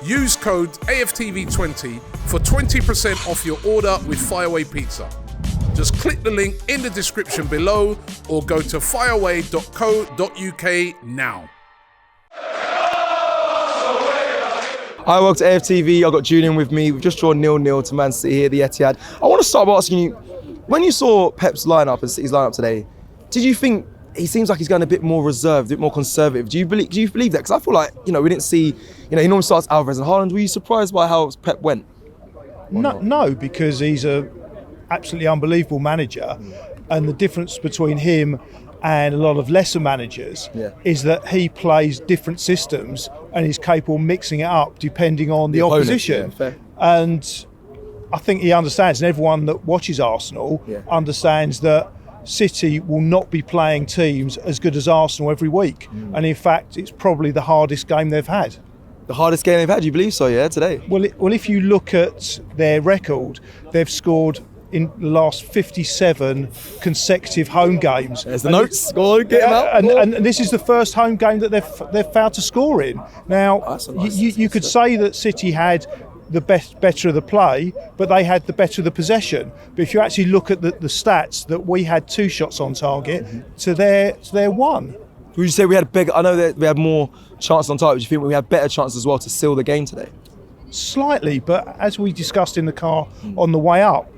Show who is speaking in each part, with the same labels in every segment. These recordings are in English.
Speaker 1: Use code AFTV20 for 20% off your order with Fireway Pizza. Just click the link in the description below or go to fireway.co.uk now.
Speaker 2: Hi, welcome to AFTV. I've got Julian with me. We've just drawn 0-0 to Man City here at the Etihad. I want to start by asking you, when you saw Pep's lineup and City's lineup today, did you think he seems like he's going a bit more reserved, a bit more conservative? Do you believe that? Because I feel like, we didn't see, he normally starts Alvarez and Haaland. Were you surprised by how Pep went?
Speaker 3: No, because he's a absolutely unbelievable manager, and the difference between him and a lot of lesser managers is that he plays different systems and is capable of mixing it up depending on the opposition. And I think he understands, and everyone that watches Arsenal understands that City will not be playing teams as good as Arsenal every week. And in fact, it's probably the hardest game they've had.
Speaker 2: The hardest game they've had, you believe so, today?
Speaker 3: Well, if you look at their record, they've scored in the last 57 consecutive home games.
Speaker 2: There's the notes. Go on, get them out.
Speaker 3: And this is the first home game that they've failed to score in. Now, you could say that City had the better of the play, but they had the better of the possession. But if you actually look at the stats, that we had 2 shots on target to their 1.
Speaker 2: Would you say we had bigger? I know that we had more chances on target. Do you think we had better chances as well to seal the game today?
Speaker 3: Slightly, but as we discussed in the car on the way up,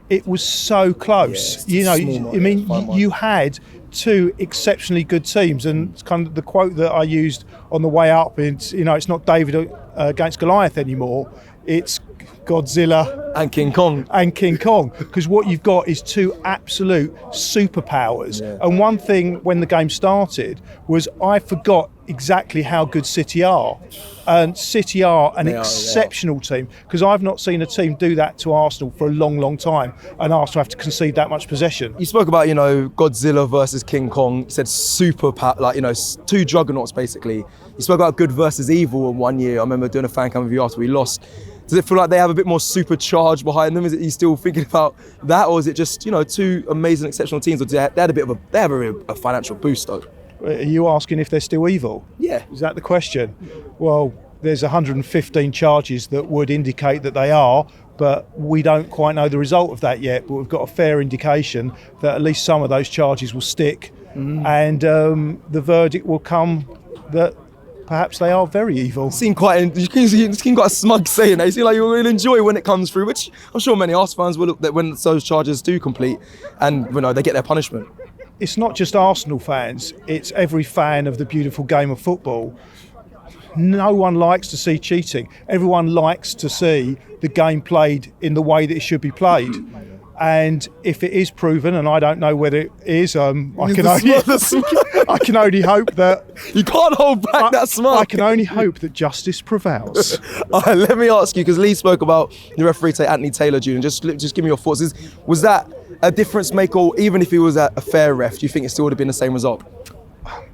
Speaker 3: it was so close. You had 2 exceptionally good teams, and it's kind of the quote that I used on the way up. It's not David against Goliath anymore. It's Godzilla
Speaker 2: and King Kong.
Speaker 3: Because what you've got is 2 absolute superpowers. And one thing when the game started was I forgot exactly how good City are. And City are an exceptional team, because I've not seen a team do that to Arsenal for a long, long time, and Arsenal have to concede that much possession.
Speaker 2: You spoke about, Godzilla versus King Kong. You said super, 2 juggernauts basically. You spoke about good versus evil in one year. I remember doing a fan cam with you after we lost. Does it feel like they have a bit more supercharged behind them? Is it you still thinking about that, or is it just 2 amazing, exceptional teams? Or they have a financial boost though?
Speaker 3: Are you asking if they're still evil?
Speaker 2: Yeah.
Speaker 3: Is that the question? Well, there's 115 charges that would indicate that they are, but we don't quite know the result of that yet. But we've got a fair indication that at least some of those charges will stick, and the verdict will come that perhaps they are very evil.
Speaker 2: You seem quite a smug saying that. You seem like you really enjoy when it comes through, which I'm sure many Arsenal fans will look at when those charges do complete and they get their punishment.
Speaker 3: It's not just Arsenal fans, it's every fan of the beautiful game of football. No one likes to see cheating. Everyone likes to see the game played in the way that it should be played. And if it is proven, and I don't know whether it is, I can only hope that...
Speaker 2: You can't hold back that smile.
Speaker 3: I can only hope that justice prevails.
Speaker 2: Let me ask you, because Lee spoke about the referee today, Anthony Taylor, Julian. Just give me your thoughts. Was that a difference maker, or even if he was a fair ref, do you think it still would have been the same result?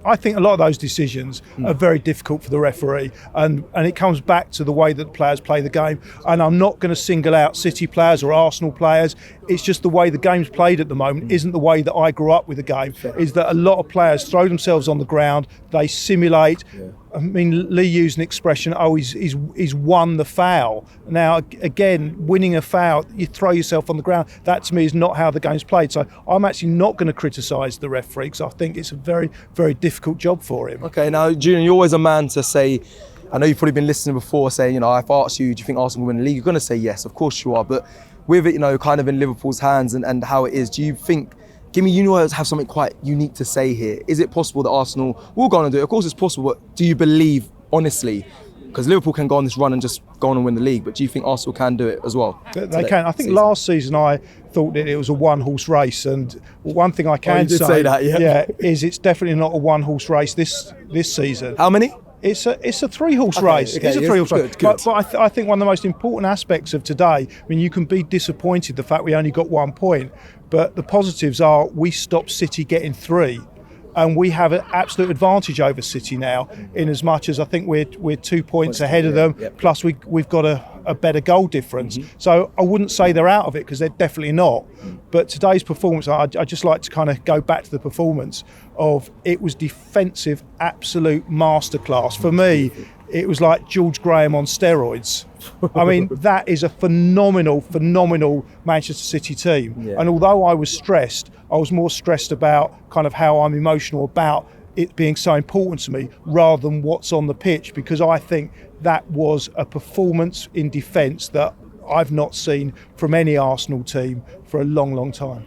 Speaker 3: I think a lot of those decisions are very difficult for the referee, and it comes back to the way that the players play the game. And I'm not going to single out City players or Arsenal players. It's just the way the game's played at the moment isn't the way that I grew up with the game. Is that a lot of players throw themselves on the ground, they simulate. I mean, Lee used an expression, he's won the foul. Now, again, winning a foul, you throw yourself on the ground. That, to me, is not how the game's played. So I'm actually not going to criticise the referee, because I think it's a very, very difficult job for him.
Speaker 2: Okay, now, Julian, you're always a man to say, I know you've probably been listening before saying, if I asked you, do you think Arsenal will win the league? You're going to say yes, of course you are. But with it, kind of in Liverpool's hands and how it is, do you think... you have something quite unique to say here. Is it possible that Arsenal will go on and do it? Of course it's possible, but do you believe, honestly, because Liverpool can go on this run and just go on and win the league, but do you think Arsenal can do it as well?
Speaker 3: They can. I think last season I thought that it was a one-horse race, and one thing I can
Speaker 2: say that,
Speaker 3: is it's definitely not a one-horse race this season.
Speaker 2: How many?
Speaker 3: It's a 3-horse race.
Speaker 2: Okay,
Speaker 3: it's a 3-horse race.
Speaker 2: Good.
Speaker 3: But I think one of the most important aspects of today, you can be disappointed the fact we only got 1 point, but the positives are we stopped City getting 3. And we have an absolute advantage over City now, in as much as I think we're 2 points ahead of them. Plus we've got a better goal difference. So I wouldn't say they're out of it, because they're definitely not. But today's performance, I just like to kind of go back to the performance of, it was defensive absolute masterclass. For me, it was like George Graham on steroids. I mean, that is a phenomenal Manchester City team.
Speaker 2: Yeah.
Speaker 3: And although I was stressed, I was more stressed about kind of how I'm emotional about it being so important to me rather than what's on the pitch, because I think that was a performance in defence that I've not seen from any Arsenal team for a long time.